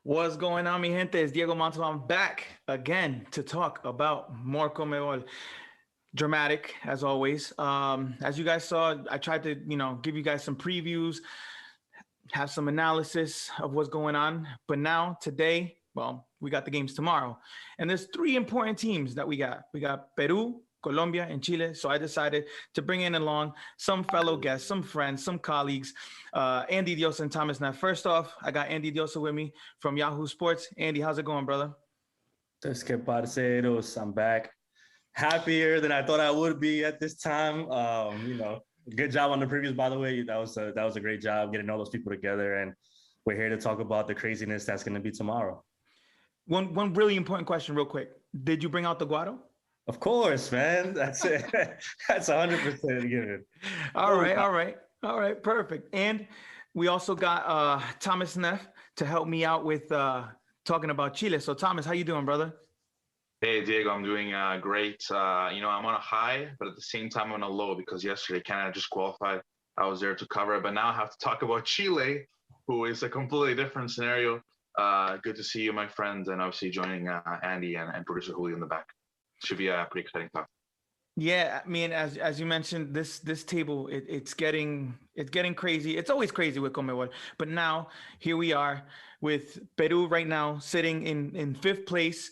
What's going on, mi gente? It's Diego Montalvan back again to talk about more CONMEBOL. Dramatic, as always. As you guys saw, I tried to, give you guys some previews, have some analysis of what's going on. But now, today, well, we got the games tomorrow. And there's three important teams that we got. We got Peru, Colombia, and Chile. So I decided to bring in along some fellow guests, some friends, some colleagues, Andy Deossa and Thomas Neff. First off, I got Andy Deossa with me from Yahoo Sports. Andy, how's it going, brother? Es que parceros, I'm back. Happier than I thought I would be at this time. Good job on the previews, by the way. That was a great job getting all those people together, and we're here to talk about the craziness that's going to be tomorrow. One really important question, real quick. Did you bring out the guaro? Of course, man. That's it. That's 100% given. All right, perfect. And we also got Thomas Neff to help me out with talking about Chile. So, Thomas, how you doing, brother? Hey, Diego, I'm doing great. I'm on a high, but at the same time, I'm on a low because yesterday Canada just qualified. I was there to cover it, but now I have to talk about Chile, who is a completely different scenario. Good to see you, my friend, and obviously joining Andy and producer Julio in the back. Should be a pretty exciting talk. Yeah, I mean, as you mentioned, this table it's getting crazy. It's always crazy with CONMEBOL, but now here we are with Peru right now sitting in fifth place,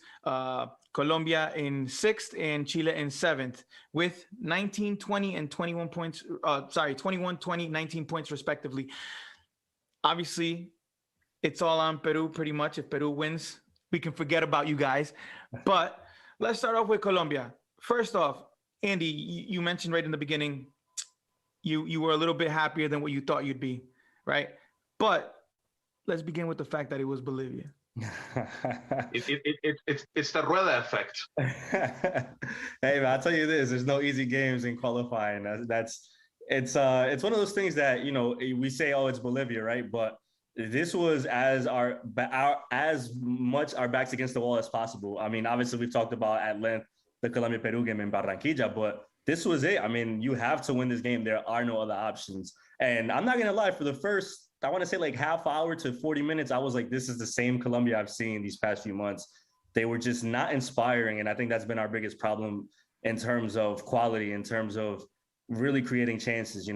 Colombia in sixth, and Chile in seventh with 19, 20, and 21 points. 21, 20, 19 points respectively. Obviously, it's all on Peru pretty much. If Peru wins, we can forget about you guys. But let's start off with Colombia. First off, Andy, you mentioned right in the beginning, you were a little bit happier than what you thought you'd be, right? But let's begin with the fact that it was Bolivia. It's the Rueda effect. Hey, man, I'll tell you this: there's no easy games in qualifying. It's one of those things that we say, oh, it's Bolivia, right? But this was as much our backs against the wall as possible. I mean, obviously, we've talked about at length the Colombia-Peru game in Barranquilla, but this was it. I mean, you have to win this game. There are no other options. And I'm not going to lie, for the first, I want to say like half hour to 40 minutes, I was like, this is the same Colombia I've seen these past few months. They were just not inspiring. And I think that's been our biggest problem in terms of quality, in terms of really creating chances.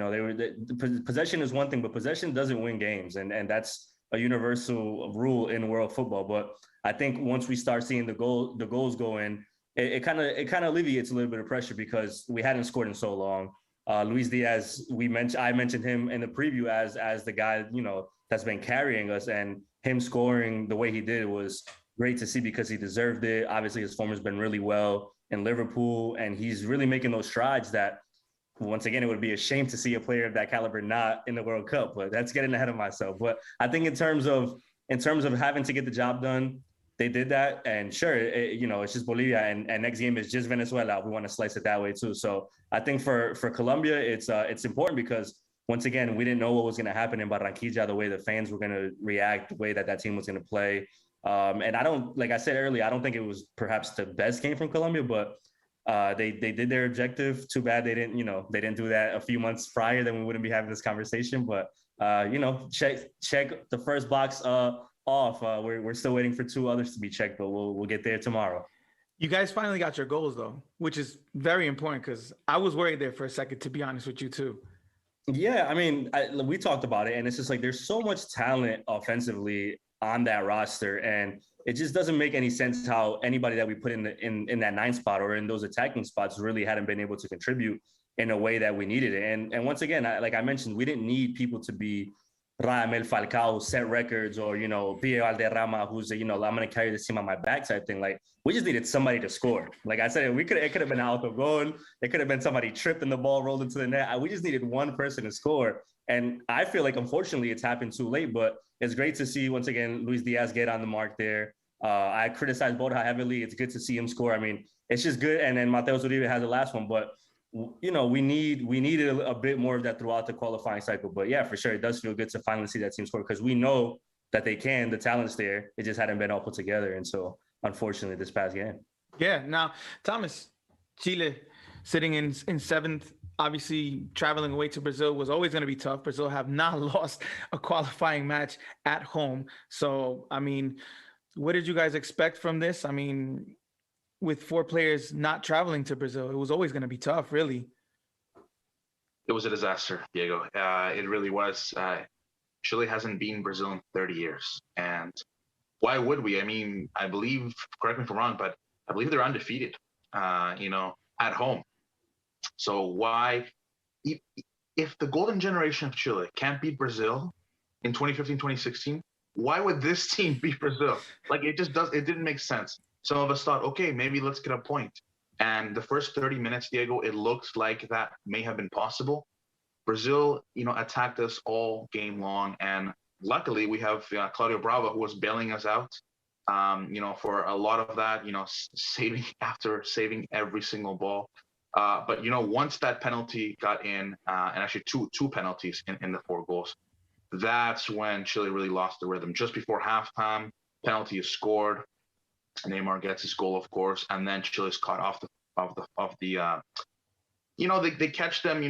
Possession is one thing, but possession doesn't win games. And that's a universal rule in world football. But I think once we start seeing the goals go in, it kind of alleviates a little bit of pressure because we hadn't scored in so long. Luis Diaz, I mentioned him in the preview as the guy, that's been carrying us, and him scoring the way he did was great to see because he deserved it. Obviously, his form has been really well in Liverpool, and he's really making those strides that, once again, it would be a shame to see a player of that caliber not in the World Cup, but that's getting ahead of myself. But I think in terms of having to get the job done, they did that, and sure, it's just Bolivia, and next game is just Venezuela. We want to slice it that way too. So I think for Colombia, it's important because, once again, we didn't know what was going to happen in Barranquilla, the way the fans were going to react, the way that team was going to play. And like I said earlier, I don't think it was perhaps the best game from Colombia, but they did their objective. Too bad they didn't do that a few months prior, then we wouldn't be having this conversation. But check the first box off. We're still waiting for two others to be checked, but we'll get there tomorrow. You guys finally got your goals though, which is very important because I was worried there for a second, to be honest with you too. Yeah, I mean, we talked about it, and it's just like there's so much talent offensively on that roster, and it just doesn't make any sense how anybody that we put in that ninth spot or in those attacking spots really hadn't been able to contribute in a way that we needed it. And once again, like I mentioned, we didn't need people to be Radamel Falcao, set records, or Pio Valderrama, who's I'm gonna carry this team on my back type thing. Like, we just needed somebody to score. Like I said, it could have been out of goal. It could have been somebody tripped and the ball rolled into the net. We just needed one person to score. And I feel like, unfortunately, it's happened too late. But it's great to see, once again, Luis Diaz get on the mark there. I criticized Borja heavily. It's good to see him score. I mean, it's just good. And then Mateus Uribe has the last one, but we needed a bit more of that throughout the qualifying cycle. But yeah, for sure, it does feel good to finally see that team score because we know that they can. The talent's there. It just hadn't been all put together. And so, unfortunately, this past game. Yeah. Now, Thomas, Chile sitting in seventh. obviously traveling away to Brazil was always going to be tough. Brazil have not lost a qualifying match at home. So, I mean, what did you guys expect from this? I mean, with 4 players not traveling to Brazil, it was always going to be tough, really. It was a disaster, Diego. It really was. Chile hasn't beaten Brazil in 30 years. And why would we? I mean, I believe, correct me if I'm wrong, but I believe they're undefeated, at home. So why, if the golden generation of Chile can't beat Brazil in 2015, 2016, why would this team beat Brazil? Like, it didn't make sense. Some of us thought, okay, maybe let's get a point. And the first 30 minutes, Diego, it looked like that may have been possible. Brazil, attacked us all game long. And luckily we have Claudio Bravo, who was bailing us out, for a lot of that, saving every single ball. But once that penalty got in, and actually two penalties in the 4 goals, that's when Chile really lost the rhythm. Just before halftime, penalty is scored. Neymar gets his goal, of course, and then Chile's caught off the they catch them,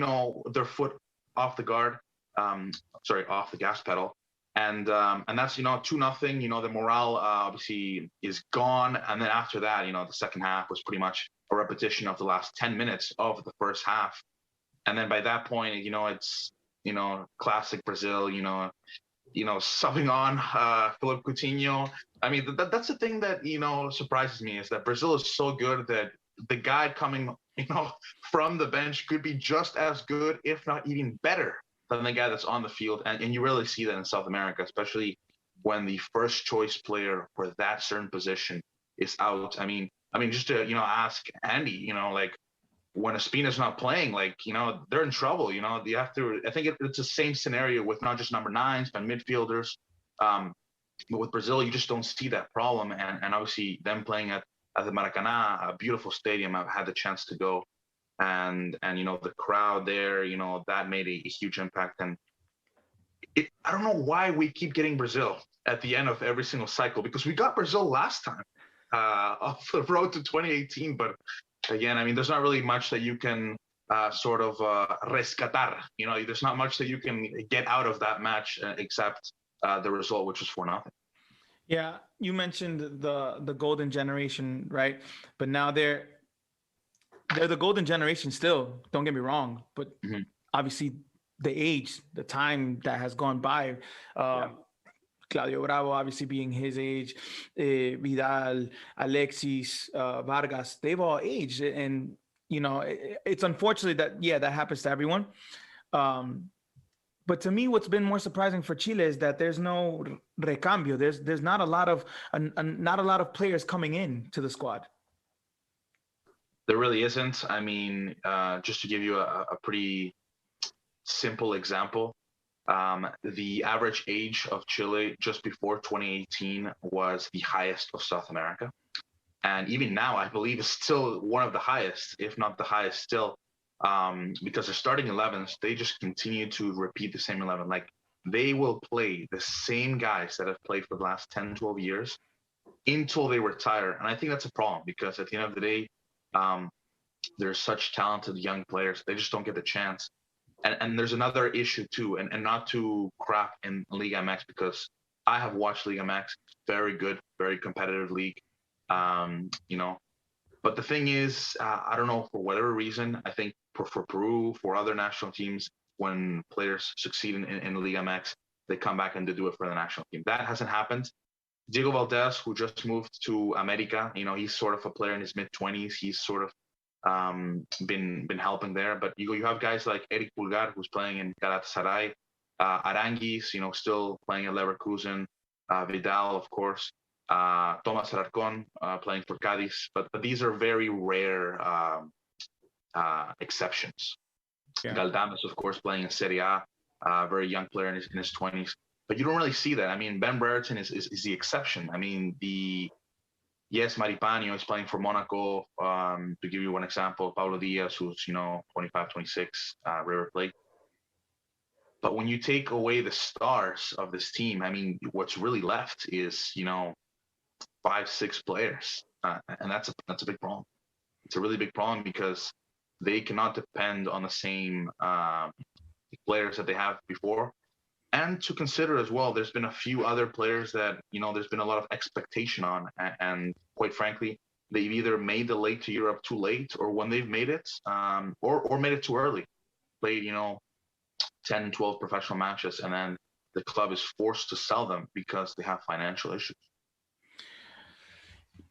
their foot off the guard, off the gas pedal, and that's 2-0. The morale obviously is gone, and then after that, the second half was pretty much a repetition of the last 10 minutes of the first half, and then by that point, it's classic Brazil, subbing on Philip Coutinho. I mean, that's the thing that surprises me, is that Brazil is so good that the guy coming from the bench could be just as good, if not even better, than the guy that's on the field. And you really see that in South America, especially when the first choice player for that certain position is out. I mean, just to ask Andy, like, when Espina's not playing, like, they're in trouble. You have to. I think it's the same scenario with not just number 9s but midfielders. But with Brazil, you just don't see that problem. And obviously, them playing at the Maracanã, a beautiful stadium. I've had the chance to go, and the crowd there, that made a huge impact. And I don't know why we keep getting Brazil at the end of every single cycle, because we got Brazil last time off the road to 2018, but. Again, I mean, there's not really much that you can rescatar. There's not much that you can get out of that match except the result, which was 4-0. Yeah, you mentioned the golden generation, right? But now they're the golden generation still. Don't get me wrong, but obviously the age, the time that has gone by. Claudio Bravo, obviously being his age, Vidal, Alexis, Vargas, they've all aged. And, it's unfortunate that happens to everyone. But to me, what's been more surprising for Chile is that there's no recambio. There's not a lot of players coming in to the squad. There really isn't. I mean, just to give you a pretty simple example, the average age of Chile just before 2018 was the highest of South America. And even now, I believe is still one of the highest, if not the highest still, because they're starting 11s. They just continue to repeat the same 11. Like, they will play the same guys that have played for the last 10, 12 years until they retire. And I think that's a problem, because at the end of the day, there's such talented young players. They just don't get the chance. And there's another issue too, and not to crap in Liga MX, because I have watched Liga MX, very good, very competitive league, But the thing is, I don't know, for whatever reason, I think for Peru, for other national teams, when players succeed in Liga MX, they come back and they do it for the national team. That hasn't happened. Diego Valdez, who just moved to America, he's sort of a player in his mid-20s. He's sort of been helping there, but you have guys like Eric Pulgar, who's playing in Galatasaray, Aranguis, still playing at Leverkusen, Vidal, of course, Thomas Alarcón playing for Cádiz, but these are very rare exceptions. Yeah. Galdames, of course, playing in Serie A, very young player in his 20s, but you don't really see that. I mean, Ben Brereton is the exception. I mean, Yes, Maripanio is playing for Monaco. To give you one example, Paulo Diaz, who's 25, 26, River Plate. But when you take away the stars of this team, I mean, what's really left is 5, 6 players, and that's a big problem. It's a really big problem, because they cannot depend on the same players that they have before. And to consider as well, there's been a few other players that, there's been a lot of expectation on. And quite frankly, they've either made the late to Europe too late, or when they've made it, or made it too early. Played, 10, 12 professional matches, and then the club is forced to sell them because they have financial issues.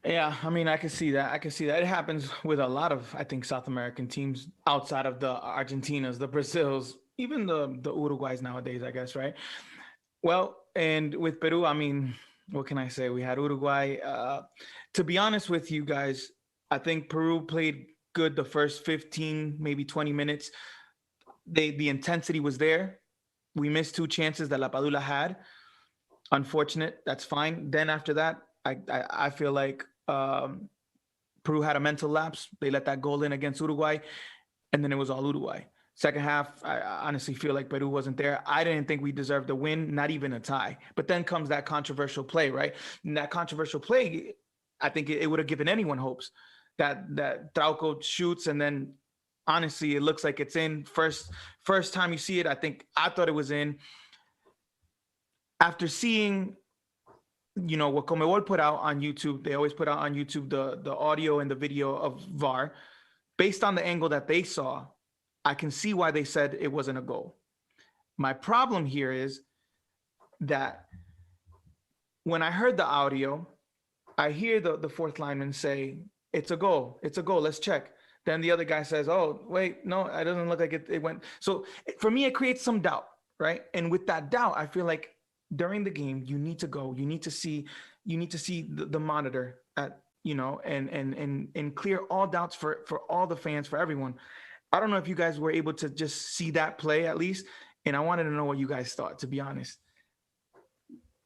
Yeah, I mean, I can see that. It happens with a lot of, I think, South American teams outside of the Argentinas, the Brazils, even the Uruguays nowadays, I guess, right? Well, and with Peru, I mean, what can I say? We had Uruguay. To be honest with you guys, I think Peru played good the first 15, maybe 20 minutes. The intensity was there. We missed 2 chances that La Padula had. Unfortunate. That's fine. Then after that, I feel like Peru had a mental lapse. They let that goal in against Uruguay, and then it was all Uruguay. Second half, I honestly feel like Peru wasn't there. I didn't think we deserved a win, not even a tie. But then comes that controversial play, right? And that controversial play, I think it would have given anyone hopes that Trauco shoots, and then honestly, it looks like it's in. First time you see it, I thought it was in. After seeing, what CONMEBOL put out on YouTube, they always put out on YouTube the audio and the video of VAR. Based on the angle that they saw, I can see why they said it wasn't a goal. My problem here is that when I heard the audio, I hear the fourth lineman say, it's a goal, let's check. Then the other guy says, oh, wait, no, it doesn't look like it went. So for me, it creates some doubt, right? And with that doubt, I feel like during the game, you need to go, you need to see the monitor at, and clear all doubts for all the fans, for everyone. I don't know if you guys were able to just see that play at least. And I wanted to know what you guys thought, to be honest.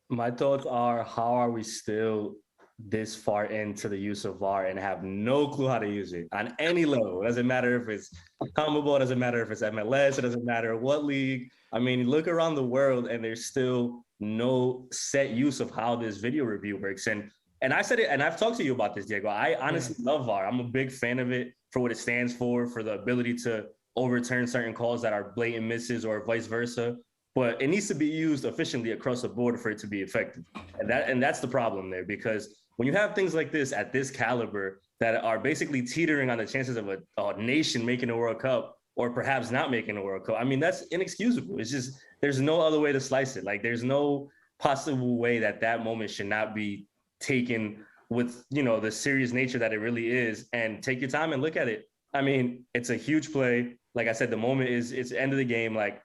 My thoughts are, how are we still this far into the use of VAR and have no clue how to use it on any level? It doesn't matter if it's CONMEBOL, it doesn't matter if it's MLS, it doesn't matter what league. I mean, look around the world and there's still no set use of how this video review works. And I said it, and I've talked to you about this, Diego. I honestly love VAR. I'm a big fan of it for what it stands for the ability to overturn certain calls that are blatant misses or vice versa. But it needs to be used efficiently across the board for it to be effective. And that's the problem there, because when you have things like this at this caliber that are basically teetering on the chances of a nation making a World Cup or perhaps not making a World Cup, I mean, that's inexcusable. It's just, there's no other way to slice it. Like, there's no possible way that moment should not be taken with, the serious nature that it really is, and take your time and look at it. I mean, it's a huge play. Like I said, the moment it's the end of the game. Like,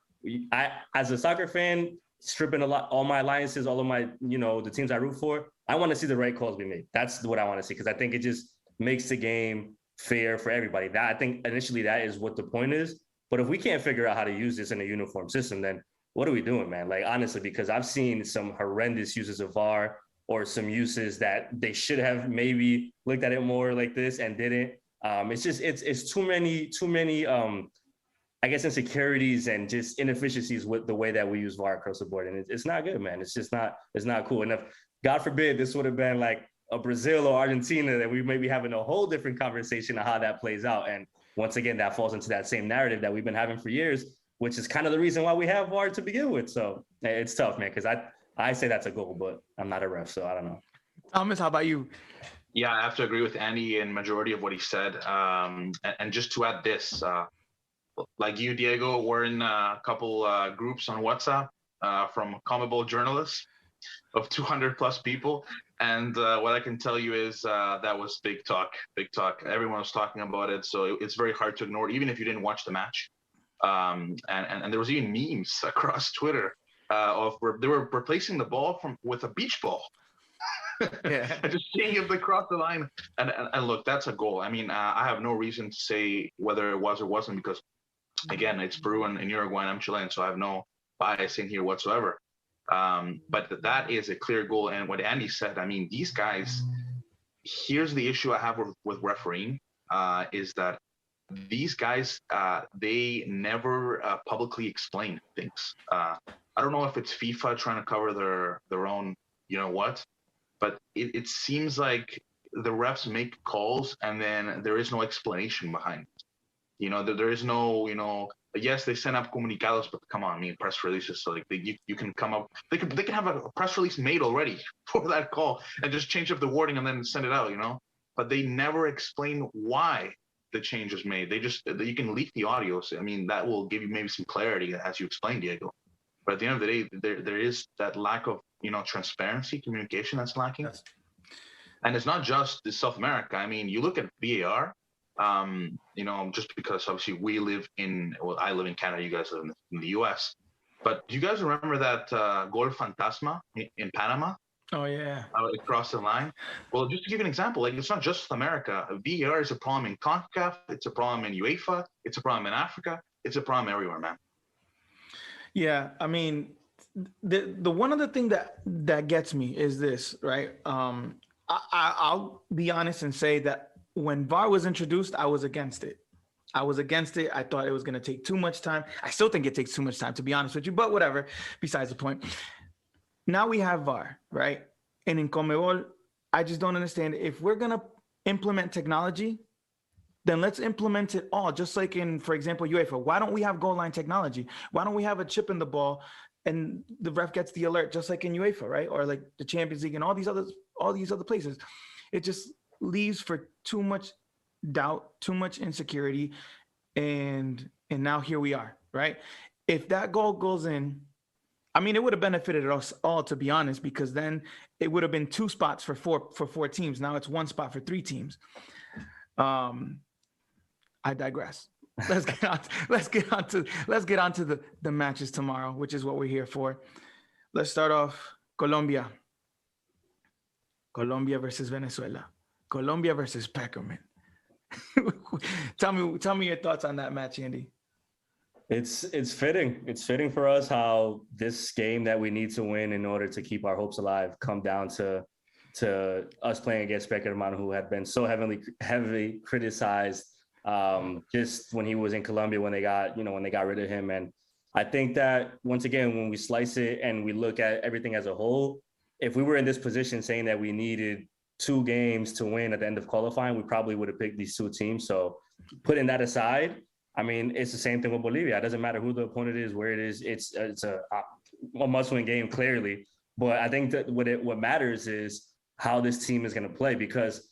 I, as a soccer fan, stripping all my alliances, all of my, the teams I root for, I want to see the right calls be made. That's what I want to see, because I think it just makes the game fair for everybody. That, I think initially that is what the point is. But if we can't figure out how to use this in a uniform system, then what are we doing, man? Like, honestly, because I've seen some horrendous uses of VAR, or some uses that they should have maybe looked at it more like this and didn't. It's just, it's too many, I guess, insecurities and just inefficiencies with the way that we use VAR across the board. And it's not good, man. It's not cool. And if, God forbid, this would have been like a Brazil or Argentina, that we may be having a whole different conversation on how that plays out. And once again, that falls into that same narrative that we've been having for years, which is kind of the reason why we have VAR to begin with. So it's tough, man, because I say that's a goal, but I'm not a ref, so I don't know. Thomas, how about you? Yeah, I have to agree with Andy in majority of what he said. And just to add this, like you, Diego, we're in a couple groups on WhatsApp from CONMEBOL journalists of 200 plus people. And what I can tell you is that was big talk. Everyone was talking about it. So it's very hard to ignore, even if you didn't watch the match. And there was even memes across Twitter of where they were replacing the ball with a beach ball. Yeah. Just seeing it across the line. And look, that's a goal. I mean, I have no reason to say whether it was or wasn't, because, again, it's Peru and Uruguay, and I'm Chilean, so I have no bias in here whatsoever. But that is a clear goal. And what Andy said, I mean, these guys, here's the issue I have with refereeing, is that these guys, they never publicly explain things. I don't know if it's FIFA trying to cover their own, but it seems like the refs make calls and then there is no explanation behind it. There is no, yes, they send up comunicados, but come on, I mean, press releases. So like you can come up, they can have a press release made already for that call and just change up the wording and then send it out, But they never explain why the change was made. You can leak the audios. I mean, that will give you maybe some clarity as you explained, Diego. But at the end of the day, there is that lack of, transparency, communication that's lacking. Yes. And it's not just South America. I mean, you look at VAR, just because obviously I live in Canada, you guys live in the US. But do you guys remember that gol fantasma in Panama? Oh, yeah. Across the line? Well, just to give you an example, like it's not just South America. VAR is a problem in CONCACAF. It's a problem in UEFA. It's a problem in Africa. It's a problem everywhere, man. Yeah, I mean, the one other thing that gets me is this, right? I'll be honest and say that when VAR was introduced, I was against it. I thought it was going to take too much time. I still think it takes too much time, to be honest with you, but whatever, besides the point. Now we have VAR, right? And in CONMEBOL, I just don't understand. If we're going to implement technology, then let's implement it all. Just like in, for example, UEFA. Why don't we have goal line technology? Why don't we have a chip in the ball and the ref gets the alert, just like in UEFA, right? Or like the Champions League and all these other places. It just leaves for too much doubt, too much insecurity, and now here we are, right? If that goal goes in, I mean, it would have benefited us all, to be honest, because then it would have been 2 spots for four teams. Now it's 1 spot for 3 teams. I digress. Let's get on to the matches tomorrow, which is what we're here for. Let's start off Colombia versus Venezuela. Colombia versus Peckerman. Tell me your thoughts on that match, Andy. It's fitting. It's fitting for us how this game that we need to win in order to keep our hopes alive come down to us playing against Peckerman, who had been so heavily criticized just when he was in Colombia when they got rid of him. And I think that once again, when we slice it and we look at everything as a whole, if we were in this position saying that we needed 2 games to win at the end of qualifying, we probably would have picked these 2 teams. So putting that aside, I mean, it's the same thing with Bolivia. It doesn't matter who the opponent is, where it is. It's a must-win game, clearly. But I think that what matters is how this team is going to play, because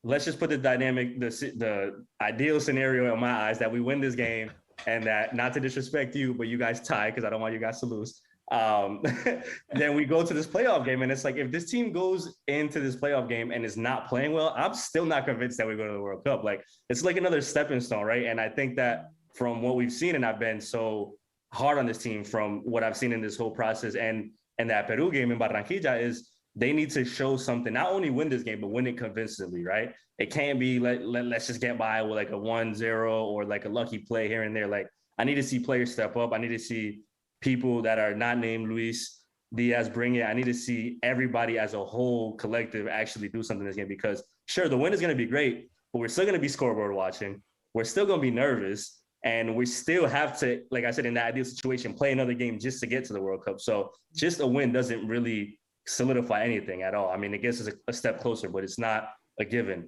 let's just put the ideal scenario in my eyes that we win this game and that, not to disrespect you, but you guys tie, because I don't want you guys to lose. Then we go to this playoff game, and it's like, if this team goes into this playoff game and is not playing well, I'm still not convinced that we go to the World Cup. Like, it's like another stepping stone, right? And I think that from what we've seen, and I've been so hard on this team from what I've seen in this whole process, and that Peru game in Barranquilla, is they need to show something, not only win this game, but win it convincingly, right? It can't be let's just get by with like a 1-0 or like a lucky play here and there. Like, I need to see players step up. I need to see people that are not named Luis Diaz bring it. I need to see everybody as a whole collective actually do something in this game, because sure, the win is going to be great, but we're still going to be scoreboard watching. We're still going to be nervous, and we still have to, like I said, in that ideal situation, play another game just to get to the World Cup. So just a win doesn't really solidify anything at all. I mean, it gets us a step closer, but it's not a given.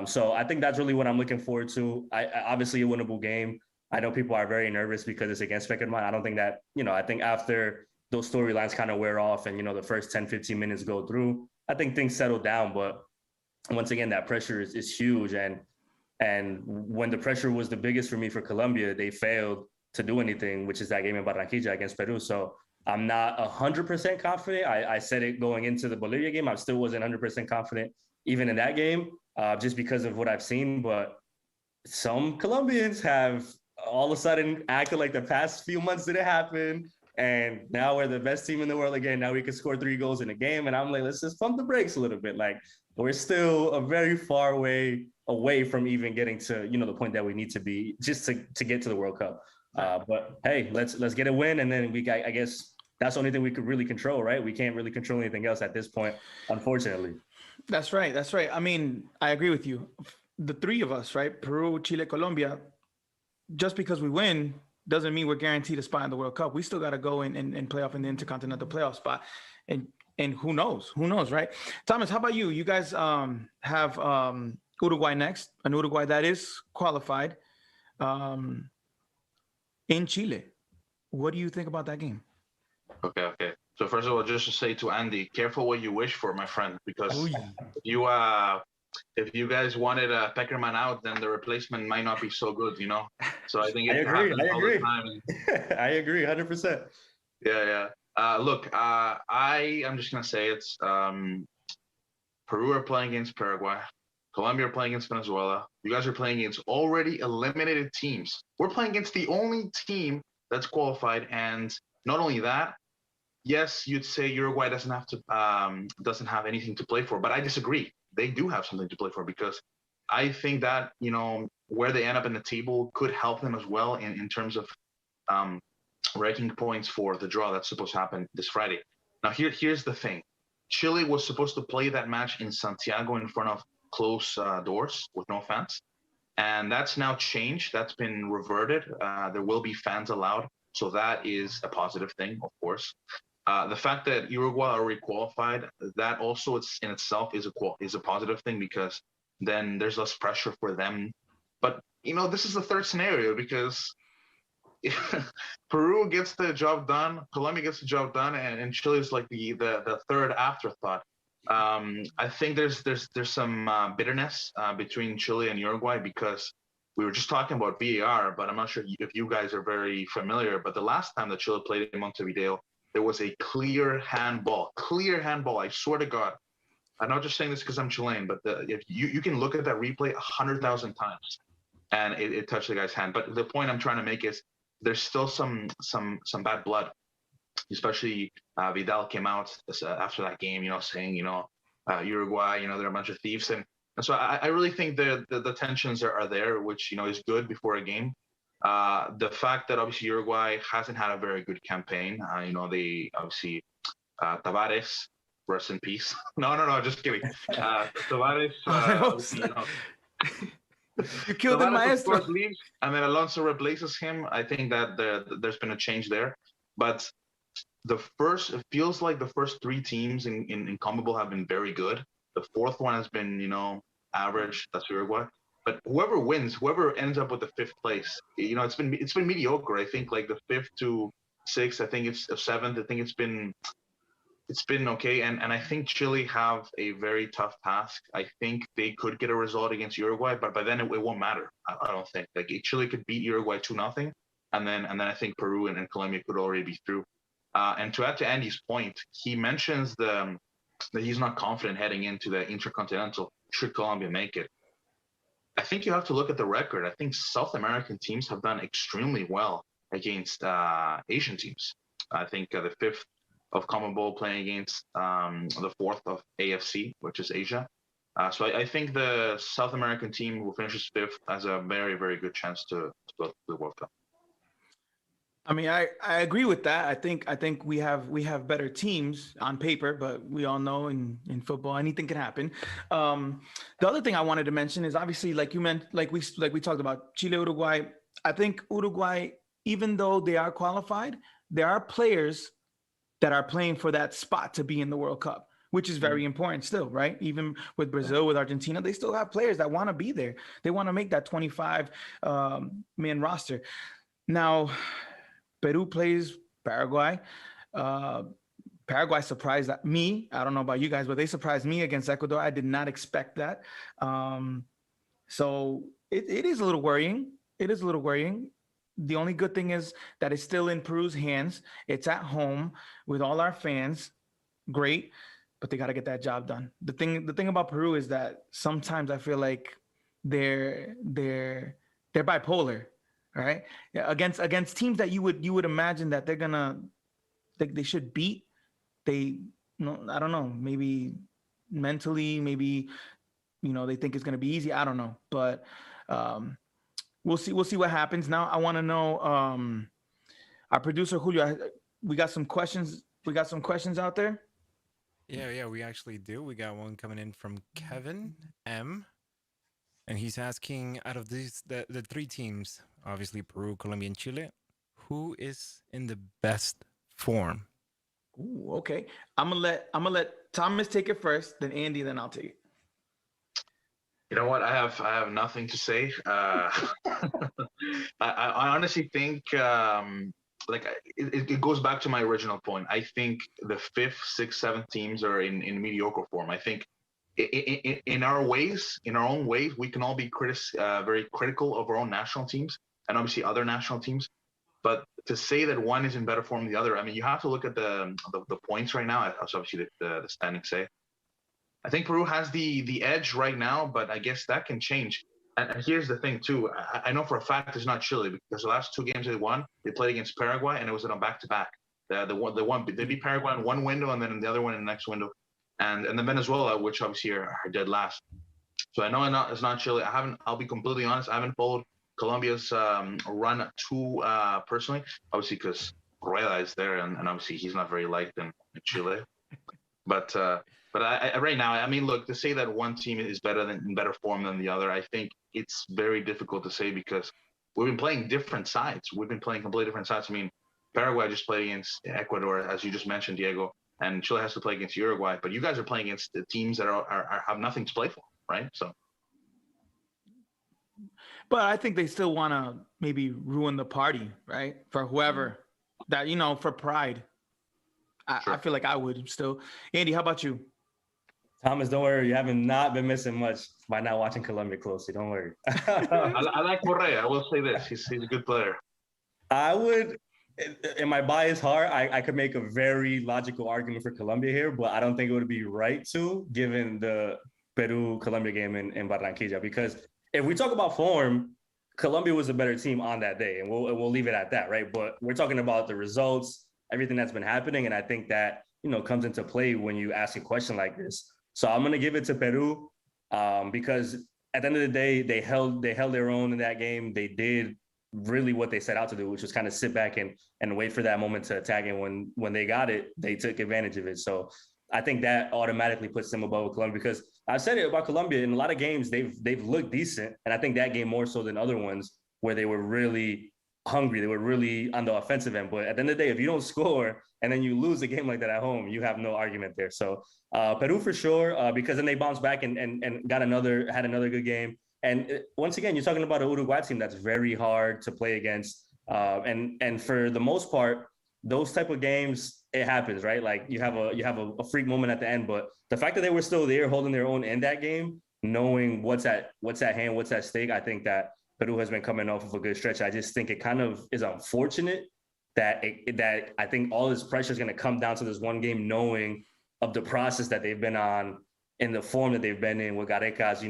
So I think that's really what I'm looking forward to. Obviously a winnable game. I know people are very nervous because it's against Peckerman. I don't think that, I think after those storylines kind of wear off and, the first 10, 15 minutes go through, I think things settle down. But once again, that pressure is huge. And when the pressure was the biggest for me for Colombia, they failed to do anything, which is that game in Barranquilla against Peru. So I'm not 100% confident. I said it going into the Bolivia game. I still wasn't 100% confident even in that game, just because of what I've seen. But some Colombians have all of a sudden acted like the past few months didn't happen. And now we're the best team in the world again. Now we can score 3 goals in a game. And I'm like, let's just pump the brakes a little bit. Like, we're still a very far way away from even getting to, the point that we need to be just to get to the World Cup. But hey, let's get a win. And then I guess that's the only thing we could really control, right? We can't really control anything else at this point, unfortunately. That's right. I mean, I agree with you. The 3 of us, right? Peru, Chile, Colombia, just because we win doesn't mean we're guaranteed a spot in the World Cup. We still got to go and play off in the intercontinental playoff spot. And who knows, right? Thomas, how about you? You guys have Uruguay next, an Uruguay that is qualified. in Chile. What do you think about that game? Okay. So first of all, just to say to Andy, careful what you wish for, my friend, because if you guys wanted Peckerman out, then the replacement might not be so good, So I think it happens all the time. I agree, 100%. Yeah. Look, I am just gonna say it's Peru are playing against Paraguay. Colombia are playing against Venezuela. You guys are playing against already eliminated teams. We're playing against the only team that's qualified, and not only that, yes, you'd say Uruguay doesn't have anything to play for, but I disagree. They do have something to play for, because I think that where they end up in the table could help them as well in terms of ranking points for the draw that's supposed to happen this Friday. Now here's the thing: Chile was supposed to play that match in Santiago in front of closed doors with no fans, and that's now changed. That's been reverted. There will be fans allowed, so that is a positive thing, of course. The fact that Uruguay already qualified, that also in itself is a positive thing, because then there's less pressure for them. But this is the third scenario, because Peru gets the job done, Colombia gets the job done, and Chile is like the third afterthought. I think there's some bitterness between Chile and Uruguay, because we were just talking about VAR, but I'm not sure if you guys are very familiar. But the last time that Chile played in Montevideo, there was a clear handball. I swear to God. I'm not just saying this because I'm Chilean, but if you can look at that replay 100,000 times, and it touched the guy's hand. But the point I'm trying to make is there's still some bad blood, especially Vidal came out after that game, saying, Uruguay, they're a bunch of thieves. And so I really think the tensions are there, which, is good before a game. The fact that obviously Uruguay hasn't had a very good campaign, they obviously Tavares, rest in peace. No, just kidding. Tavares, you killed the maestro. Leaves, and then Alonso replaces him. I think that there's been a change there, but it feels like the first three teams in CONMEBOL have been very good. The fourth one has been, average. That's Uruguay. But whoever ends up with the fifth place, it's been mediocre. I think like the fifth to sixth, I think it's seventh. I think it's been okay. And I think Chile have a very tough task. I think they could get a result against Uruguay, but by then it won't matter. I don't think. Like Chile could beat Uruguay 2-0, and then I think Peru and Colombia could already be through. And to add to Andy's point, he mentions that he's not confident heading into the intercontinental should Colombia make it. I think you have to look at the record. I think South American teams have done extremely well against Asian teams. I think the fifth of CONMEBOL playing against the fourth of AFC, which is Asia. So I think the South American team who finishes fifth has a very, very good chance to go to the World Cup. I mean, I agree with that. I think we have better teams on paper, but we all know in football anything can happen. The other thing I wanted to mention is obviously, like you meant, like we talked about Chile, Uruguay. I think Uruguay, even though they are qualified, there are players that are playing for that spot to be in the World Cup, which is very important still, right? Even with Brazil, with Argentina, they still have players that want to be there. They want to make that 25 man roster. Now, Peru plays Paraguay. Paraguay surprised me. I don't know about you guys, but they surprised me against Ecuador. I did not expect that. So it is a little worrying. It is a little worrying. The only good thing is that it's still in Peru's hands. It's at home with all our fans. Great, but they got to get that job done. The thing about Peru is that sometimes I feel like they're bipolar. All right. Yeah, against teams that you would imagine that they should beat. I don't know, maybe mentally, maybe they think it's gonna be easy. I don't know. But we'll see what happens. Now I want to know, our producer Julio, we got some questions out there. Yeah, we actually do. We got one coming in from Kevin M. And he's asking, out of these the three teams, obviously Peru, Colombia, and Chile, who is in the best form? Ooh, okay. I'm gonna let Thomas take it first, then Andy, then I'll take it. You know what? I have nothing to say. I honestly think it goes back to my original point. I think the fifth, sixth, seventh teams are in mediocre form. I think in our ways, in our own ways, we can all be very critical of our own national teams and obviously other national teams. But to say that one is in better form than the other, I mean, you have to look at the points right now. As obviously the standings say. I think Peru has the edge right now, but I guess that can change. And here's the thing too. I know for a fact it's not Chile because the last two games they won, they played against Paraguay, and it was on back to back. They beat Paraguay in one window, and then in the other one in the next window, and then Venezuela, which obviously are dead last. So I know it's not Chile. I'll be completely honest. I haven't followed Colombia's run too personally, obviously because Rueda is there, and obviously he's not very liked in Chile. But I, right now, I mean, look, to say that one team is in better form than the other, I think it's very difficult to say because we've been playing different sides. We've been playing completely different sides. I mean, Paraguay just played against Ecuador, as you just mentioned, Diego, and Chile has to play against Uruguay. But you guys are playing against the teams that have nothing to play for, right? So. But I think they still want to maybe ruin the party, right? For whoever that, for pride. Sure. I feel like I would still. Andy, how about you? Thomas, don't worry. You haven't not been missing much by not watching Colombia closely. Don't worry. I like Correa. I will say this. He's a good player. I would, in my biased heart, I could make a very logical argument for Colombia here, but I don't think it would be right to, given the Peru-Colombia game in Barranquilla. Because if we talk about form, Colombia was a better team on that day, and we'll leave it at that, right? But we're talking about the results, everything that's been happening, and I think that comes into play when you ask a question like this. So I'm gonna give it to Peru because at the end of the day, they held their own in that game. They did really what they set out to do, which was kind of sit back and wait for that moment to attack. And when they got it, they took advantage of it. So I think that automatically puts them above Colombia because I've said it about Colombia in a lot of games, they've looked decent. And I think that game more so than other ones where they were really hungry. They were really on the offensive end. But at the end of the day, if you don't score and then you lose a game like that at home, you have no argument there. So Peru for sure, because then they bounced back and had another good game. And once again, you're talking about an Uruguay team that's very hard to play against. And for the most part, those type of games, it happens, right? Like you have a freak moment at the end, but the fact that they were still there holding their own in that game, knowing what's at hand, what's at stake, I think that Peru has been coming off of a good stretch. I just think it kind of is unfortunate that I think all this pressure is going to come down to this one game, knowing of the process that they've been on in the form that they've been in with Gareca's,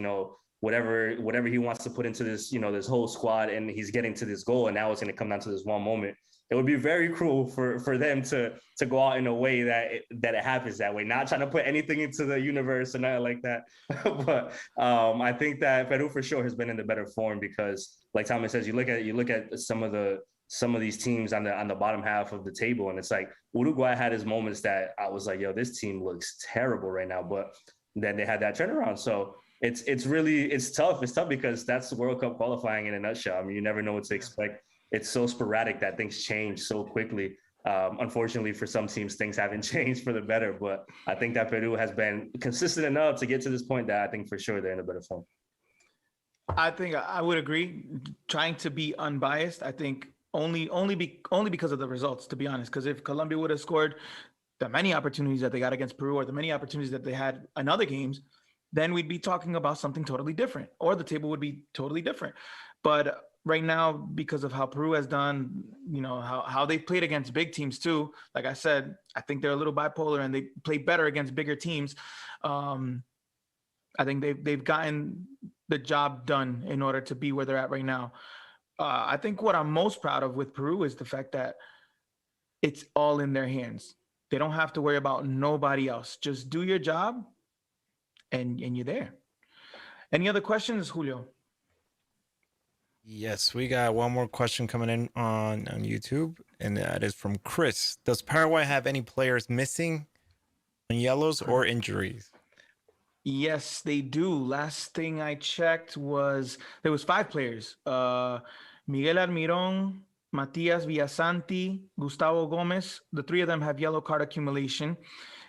whatever he wants to put into this, this whole squad, and he's getting to this goal, and now it's going to come down to this one moment. It would be very cruel for them to go out in a way that it happens that way. Not trying to put anything into the universe or nothing like that, but I think that Peru for sure has been in the better form because, like Thomas says, you look at some of these teams on the bottom half of the table, and it's like Uruguay had his moments that I was like, yo, this team looks terrible right now, but then they had that turnaround. So it's tough. It's tough because that's the World Cup qualifying in a nutshell. I mean, you never know what to expect. It's so sporadic that things change so quickly. Unfortunately, for some teams, things haven't changed for the better. But I think that Peru has been consistent enough to get to this point that I think for sure they're in a better form. I think I would agree. Trying to be unbiased, I think only because of the results, to be honest. Because if Colombia would have scored the many opportunities that they got against Peru or the many opportunities that they had in other games, then we'd be talking about something totally different, or the table would be totally different. But right now, because of how Peru has done, how they played against big teams too. Like I said, I think they're a little bipolar and they play better against bigger teams. I think they've gotten the job done in order to be where they're at right now. I think what I'm most proud of with Peru is the fact that it's all in their hands. They don't have to worry about nobody else. Just do your job and you're there. Any other questions, Julio? Yes, we got one more question coming in on YouTube, and that is from Chris. Does Paraguay have any players missing on yellows or injuries? Yes, they do. Last thing I checked was there was 5 players. Miguel Almiron, Matias Villasanti, Gustavo Gomez. The 3 of them have yellow card accumulation.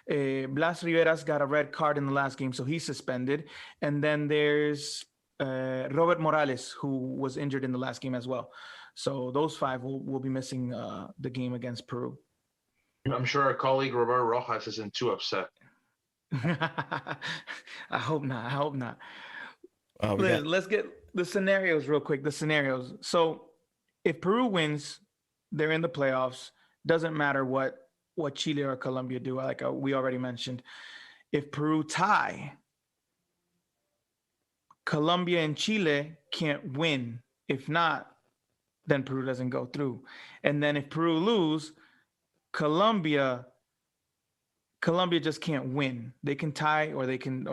Blas Rivera's got a red card in the last game, so he's suspended. And then there's Robert Morales, who was injured in the last game as well. So those 5 will be missing the game against Peru. I'm sure our colleague Roberto Rojas isn't too upset. I hope not. I hope not. Oh, Let's get the scenarios real quick. The scenarios. So if Peru wins, they're in the playoffs. Doesn't matter what Chile or Colombia do, like we already mentioned. If Peru tie, Colombia and Chile can't win. If not, then Peru doesn't go through. And then if Peru lose, Colombia just can't win. They can tie or they can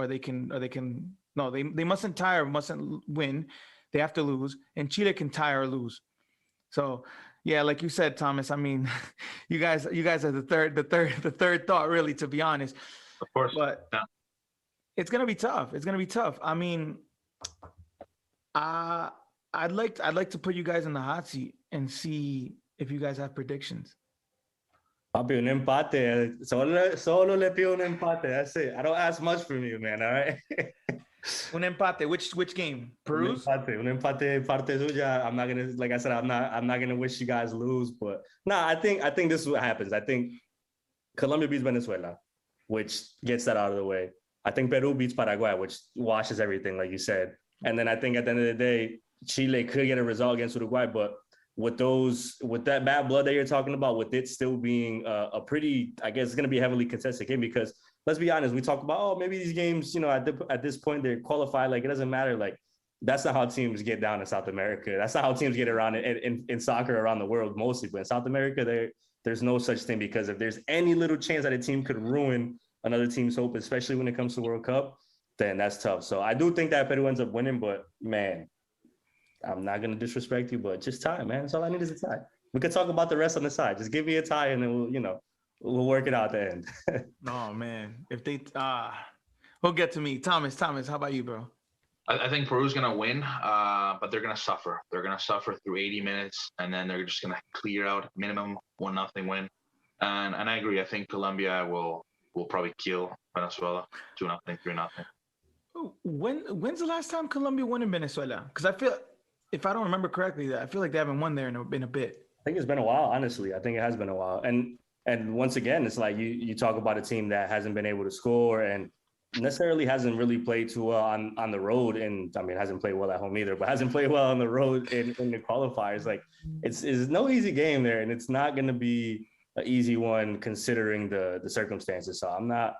no, they mustn't tie or mustn't win. They have to lose, and Chile can tie or lose. So yeah, like you said, Thomas, I mean, you guys are the third thought, really, to be honest. Of course. But yeah. It's gonna be tough. It's gonna be tough. I mean, I'd like to put you guys in the hot seat and see if you guys have predictions. Papi, un empate. Solo le pido un empate. That's it. I don't ask much from you, man. All right. Un empate. Which game? Peru's? Un empate parte suya. I'm not gonna, like I said, I'm not gonna wish you guys lose, but I think this is what happens. I think Colombia beats Venezuela, which gets that out of the way. I think Peru beats Paraguay, which washes everything, like you said. And then I think at the end of the day, Chile could get a result against Uruguay, but with that bad blood that you're talking about, with it still being a pretty, I guess it's going to be a heavily contested game, because let's be honest, we talk about, oh, maybe these games, at this point they're qualified. Like, it doesn't matter. Like, that's not how teams get down in South America. That's not how teams get around in soccer around the world mostly. But in South America, there's no such thing, because if there's any little chance that a team could ruin another team's hope, especially when it comes to World Cup, then that's tough. So I do think that Peru ends up winning, but man, I'm not going to disrespect you, but just tie, man. That's all I need is a tie. We could talk about the rest on the side. Just give me a tie, and then we'll work it out at the end. Oh, man. If they, we'll get to me. Thomas, how about you, bro? I think Peru's going to win, but they're going to suffer. They're going to suffer through 80 minutes, and then they're just going to clear out minimum 1-0 win. And I agree. I think Colombia will probably kill Venezuela 2-0, 3-0. When's the last time Colombia won in Venezuela? Because I feel, if I don't remember correctly, I feel like they haven't won there in a bit. I think it's been a while, honestly. I think it has been a while. And once again, it's like you talk about a team that hasn't been able to score and necessarily hasn't really played too well on the road. And I mean, hasn't played well at home either, but hasn't played well on the road in the qualifiers. Like, it's no easy game there, and it's not going to be an easy one considering the circumstances. So I'm not,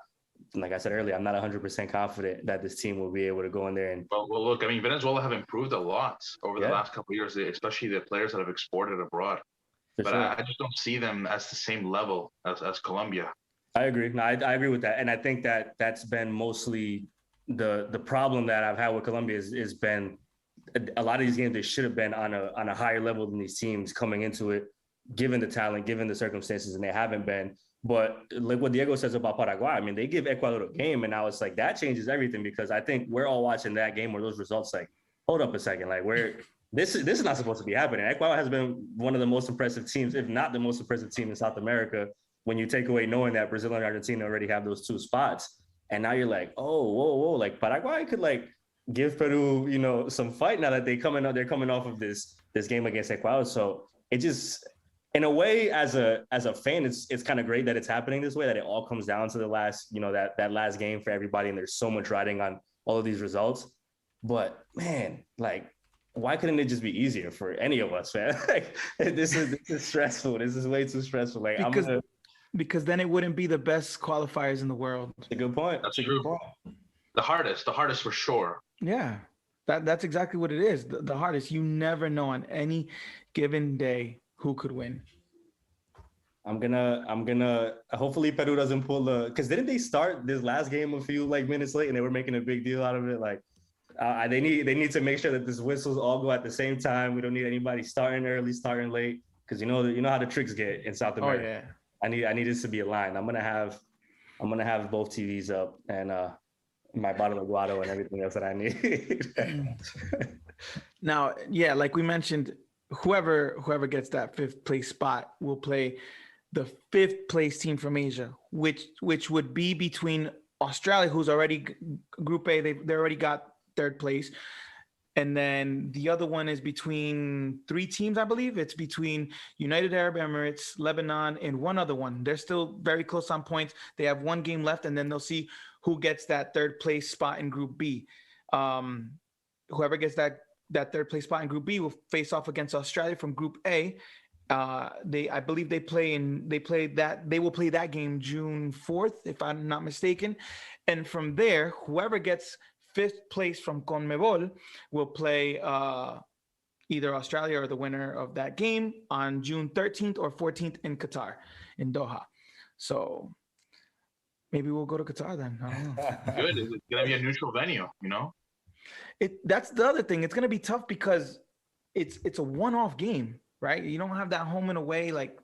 like I said earlier, I'm not 100% confident that this team will be able to go in there and. Well, look, I mean, Venezuela have improved a lot over the last couple of years, especially the players that have exported abroad. But sure. I just don't see them as the same level as Colombia. I agree. No, I agree with that, and I think that's been mostly the problem that I've had with Colombia is been a lot of these games they should have been on a higher level than these teams coming into it, given the talent, given the circumstances, and they haven't been. But like what Diego says about Paraguay, I mean, they give Ecuador a game, and now it's like that changes everything, because I think we're all watching that game where those results like, hold up a second, like this is not supposed to be happening. Ecuador has been one of the most impressive teams, if not the most impressive team in South America, when you take away knowing that Brazil and Argentina already have those 2 spots. And now you're like, oh, whoa, like Paraguay could like give Peru, some fight now that they're coming off of this game against Ecuador. So it just, in a way, as a fan, it's kind of great that it's happening this way, that it all comes down to the last, that last game for everybody. And there's so much riding on all of these results. But man, like, why couldn't it just be easier for any of us, man? Like, this is stressful. This is way too stressful. Like, because then it wouldn't be the best qualifiers in the world. That's a good point. That's true. The hardest for sure. Yeah, that's exactly what it is. The hardest. You never know on any given day who could win. I'm gonna hopefully Peru doesn't pull because didn't they start this last game a few minutes late and they were making a big deal out of it? Like, they need to make sure that these whistles all go at the same time. We don't need anybody starting early, starting late, because you know how the tricks get in South America. Oh yeah. I need this to be aligned. I'm gonna have both TVs up and my bottle of guado and everything else that I need. Now, yeah, like we mentioned, whoever gets that 5th place spot will play the 5th place team from Asia, which would be between Australia, who's already Group A, they already got 3rd place. And then the other one is between 3 teams, I believe. It's between United Arab Emirates, Lebanon, and one other one. They're still very close on points. They have 1 game left, and then they'll see who gets that 3rd place spot in Group B. Whoever gets that 3rd place spot in Group B will face off against Australia from Group A. I believe they will play that game June 4th, if I'm not mistaken. And from there, whoever gets 5th place from CONMEBOL will play either Australia or the winner of that game on June 13th or 14th in Qatar, in Doha. So maybe we'll go to Qatar then. I don't know. Good. It's going to be a neutral venue, you know? That's the other thing. It's going to be tough because it's a one-off game, right? You don't have that home and away, like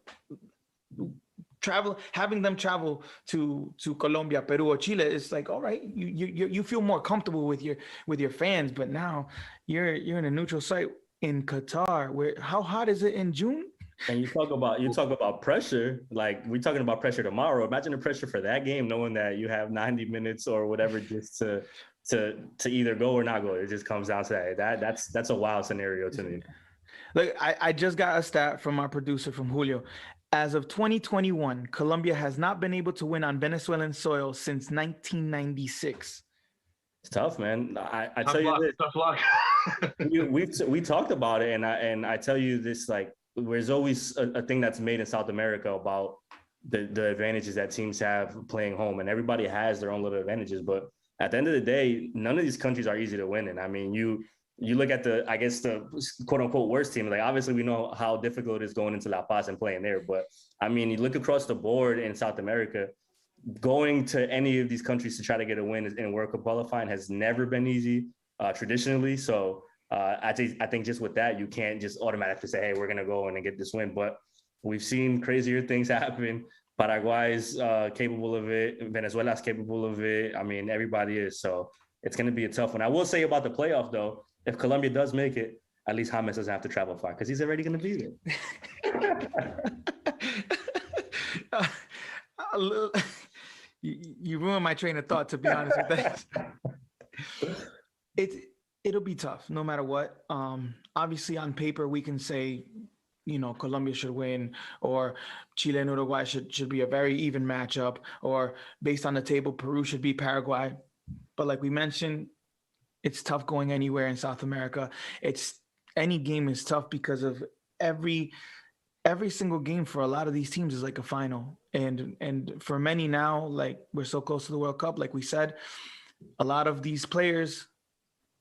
having them travel to Colombia, Peru, or Chile. It's like, all right, you feel more comfortable with your fans, but now you're in a neutral site in Qatar. Where how hot is it in June? And you talk about pressure, like we're talking about pressure tomorrow. Imagine the pressure for that game, knowing that you have 90 minutes or whatever just to either go or not go. It just comes down to that. That's a wild scenario to me. Look, I just got a stat from our producer, from Julio. As of 2021, Colombia has not been able to win on Venezuelan soil since 1996. It's tough, man. I tell you this. Tough luck. we talked about it, and I tell you this, like, there's always a thing that's made in South America about the advantages that teams have playing home, and everybody has their own little advantages. But at the end of the day, none of these countries are easy to win in. I mean, you look at the quote unquote worst team. Like, obviously we know how difficult it is going into La Paz and playing there. But I mean, you look across the board in South America, going to any of these countries to try to get a win in World Cup qualifying has never been easy traditionally. So I think just with that, you can't just automatically say, hey, we're going to go in and get this win. But we've seen crazier things happen. Paraguay's capable of it. Venezuela's capable of it. I mean, everybody is. So it's going to be a tough one. I will say about the playoff, though, if Colombia does make it, at least James doesn't have to travel far because he's already going to be there. You ruined my train of thought, to be honest with that. It'll be tough no matter what. Obviously, on paper, we can say, Colombia should win, or Chile and Uruguay should be a very even matchup, or based on the table, Peru should beat Paraguay. But like we mentioned, it's tough going anywhere in South America. Any game is tough because of every single game for a lot of these teams is like a final. And for many now, like, we're so close to the World Cup, like we said, a lot of these players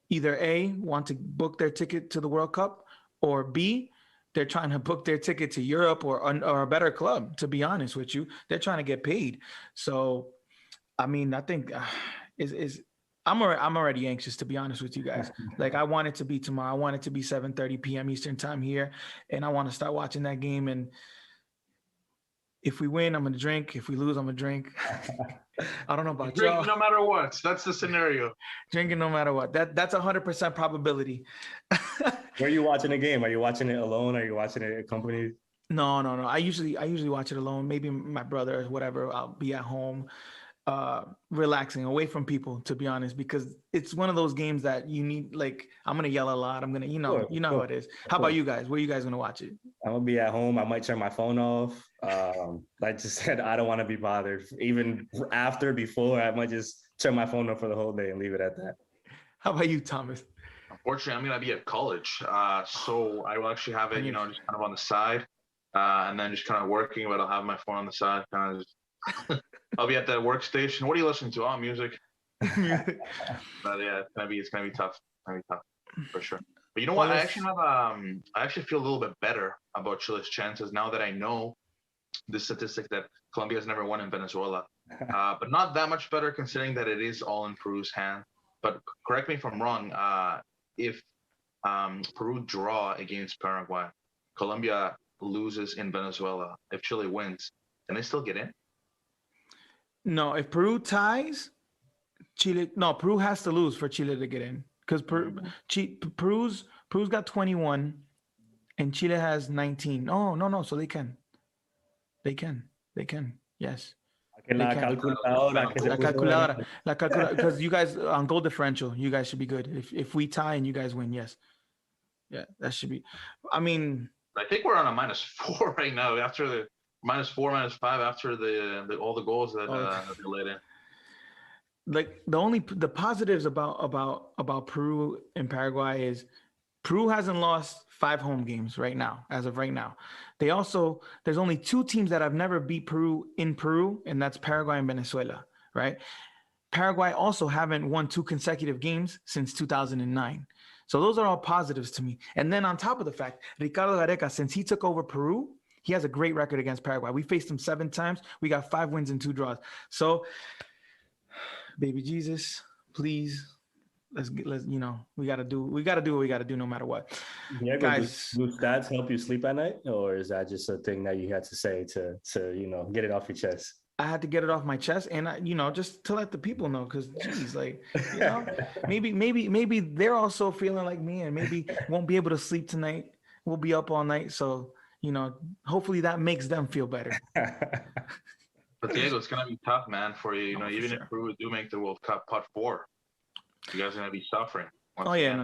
either A, want to book their ticket to the World Cup, or B, they're trying to book their ticket to Europe or a better club, to be honest with you. They're trying to get paid. So, I mean, I think I'm already anxious, to be honest with you guys. Like, I want it to be tomorrow. I want it to be 7:30 p.m. Eastern time here, and I want to start watching that game. And if we win, I'm going to drink. If we lose, I'm going to drink. I don't know about Drink y'all. no matter what. That's the scenario. Drinking no matter what. That's 100% probability. Where are you watching the game? Are you watching it alone? Are you watching it accompanied? No. I usually watch it alone. Maybe my brother or whatever. I'll be at home, relaxing, away from people, to be honest, because it's one of those games that you need, like, I'm going to yell a lot. I'm going to, Sure, how it is. How about you guys? Where are you guys going to watch it? I'm going to be at home. I might turn my phone off. Like I just said, I don't want to be bothered. Even before, I might just turn my phone off for the whole day and leave it at that. How about you, Thomas? Unfortunately, I'm going to be at college. So I will actually have it, just kind of on the side, and then just kind of working, but I'll have my phone on the side. Kind of just I'll be at that workstation. What are you listening to? Oh, music. But yeah, it's gonna be tough. It's gonna be tough for sure. But you know what? I actually feel a little bit better about Chile's chances now that I know the statistic that Colombia has never won in Venezuela. But not that much better, considering that it is all in Peru's hand. But correct me if I'm wrong. If Peru draw against Paraguay, Colombia loses in Venezuela, if Chile wins, can they still get in? No, if Peru ties, Peru has to lose for Chile to get in, because Peru's got 21 and Chile has 19. Oh, no, so they can. They can. They can. Yes. La They can. calculadora que se La puso calculadora. La calculadora. Because you guys on goal differential, you guys should be good. If we tie and you guys win, yes. Yeah, that should be. I mean, I think we're on a -4 right now after the -4, -5 after the all the goals that they let in. like the positives about Peru and Paraguay is Peru hasn't lost 5 home games right now, as of right now. There's only 2 teams that have never beat Peru in Peru, and that's Paraguay and Venezuela, right? Paraguay also haven't won 2 consecutive games since 2009. So those are all positives to me. And then on top of the fact, Ricardo Gareca, since he took over Peru, he has a great record against Paraguay. We faced him 7 times. We got 5 wins and 2 draws. So, baby Jesus, please, let's we gotta do what we gotta do no matter what. Diego, Guys, do stats help you sleep at night, or is that just a thing that you had to say to get it off your chest? I had to get it off my chest, and just to let the people know, because geez, maybe they're also feeling like me, and maybe won't be able to sleep tonight. We'll be up all night, so hopefully that makes them feel better. But Diego, it's gonna be tough, man, for you. Even if Peru do make the World Cup pot 4, you guys are gonna be suffering. Oh yeah,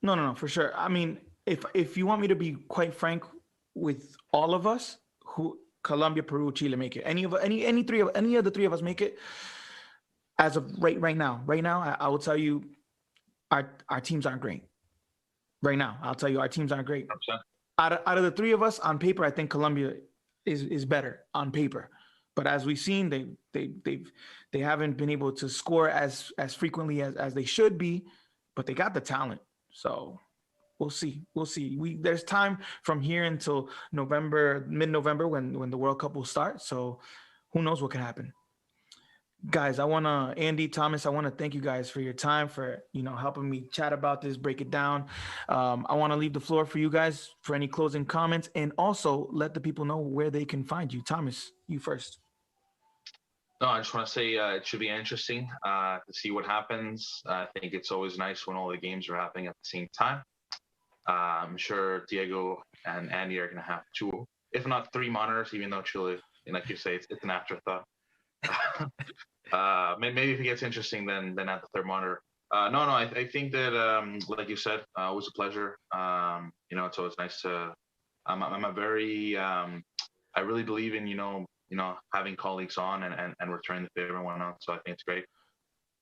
no, for sure. I mean, if you want me to be quite frank with all of us, who Colombia, Peru, Chile make it. Any of the 3 of us make it. As of right now, I will tell you, our teams aren't great. Right now, I'll tell you, our teams aren't great. Out of the 3 of us, on paper, I think Colombia is better on paper. But as we've seen, they haven't been able to score as frequently as they should be, but they got the talent. So we'll see. There's time from here until mid-November, when the World Cup will start. So who knows what can happen. Guys, Andy, Thomas, I want to thank you guys for your time, for helping me chat about this, break it down. I want to leave the floor for you guys for any closing comments, and also let the people know where they can find you. Thomas, you first. No, I just want to say it should be interesting to see what happens. I think it's always nice when all the games are happening at the same time. I'm sure Diego and Andy are going to have 2, if not 3 monitors, even though Chile, like you say, it's an afterthought. Maybe if it gets interesting, then at the 3rd monitor. I think that, like you said, it was a pleasure. It's always nice to. I'm a very. I really believe in having colleagues on and returning the favor and whatnot. So I think it's great.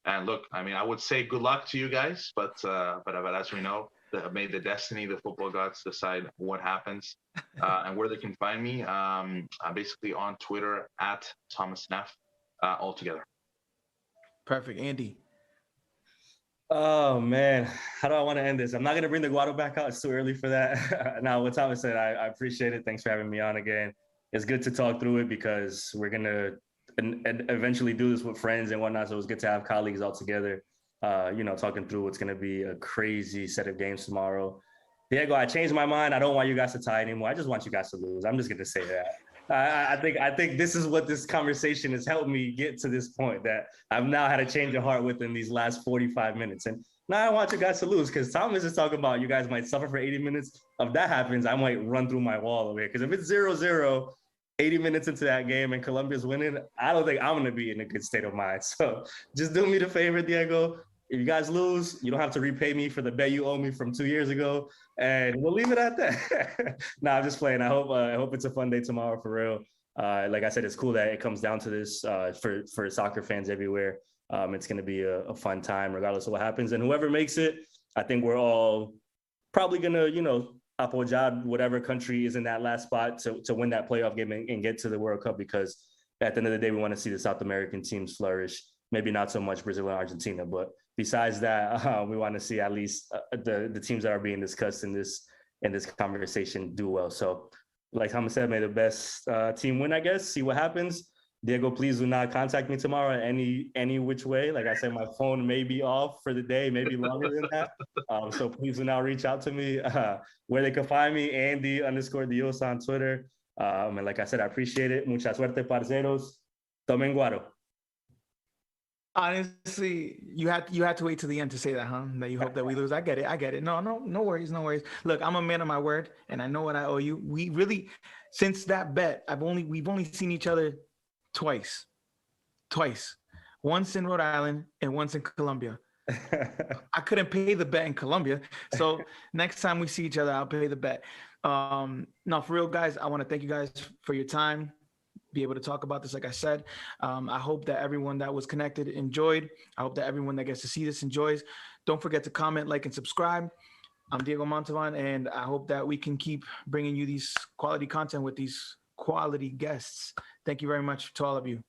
And look, I mean, I would say good luck to you guys, but as we know, may the destiny, the football gods decide what happens and where they can find me. I'm basically on Twitter at Thomas Neff, all together. Perfect. Andy. Oh man, how do I want to end this? I'm not going to bring the Guado back out. It's too early for that. Now, what Thomas said, I appreciate it. Thanks for having me on again. It's good to talk through it because we're going to eventually do this with friends and whatnot. So it's good to have colleagues all together, talking through what's going to be a crazy set of games tomorrow. Diego, I changed my mind. I don't want you guys to tie anymore. I just want you guys to lose. I'm just going to say that. I think this is what this conversation has helped me get to this point, that I've now had a change of heart within these last 45 minutes. And now I want you guys to lose, because Thomas is talking about you guys might suffer for 80 minutes. If that happens, I might run through my wall over here. Because if it's 0-0, 80 minutes into that game and Colombia's winning, I don't think I'm going to be in a good state of mind. So just do me the favor, Diego. If you guys lose, you don't have to repay me for the bet you owe me from 2 years ago. And we'll leave it at that. I'm just playing. I hope it's a fun day tomorrow for real. Like I said, it's cool that it comes down to this for soccer fans everywhere. It's going to be a fun time regardless of what happens. And whoever makes it, I think we're all probably going to, apoyar whatever country is in that last spot to win that playoff game and get to the World Cup, because at the end of the day, we want to see the South American teams flourish. Maybe not so much Brazil and Argentina, but besides that, we want to see at least the teams that are being discussed in this conversation do well. So like Thomas said, may the best team win, I guess. See what happens. Diego, please do not contact me tomorrow any which way. Like I said, my phone may be off for the day, maybe longer than that. So please do not reach out to me. Where they can find me, Andy_Deossa on Twitter. And like I said, I appreciate it. Mucha suerte, parceros. Tomen guaro. Honestly, you had to wait to the end to say that, huh? That you hope that we lose. I get it. I get it. No worries, no worries. Look, I'm a man of my word, and I know what I owe you. We really, since that bet, we've only seen each other twice, once in Rhode Island and once in Colombia. I couldn't pay the bet in Colombia, so next time we see each other, I'll pay the bet. No, for real, guys, I want to thank you guys for your time. Be able to talk about this, like I said. I hope that everyone that was connected enjoyed. I hope that everyone that gets to see this enjoys. Don't forget to comment, like, and subscribe. I'm Diego Montalvan, and I hope that we can keep bringing you these quality content with these quality guests. Thank you very much to all of you.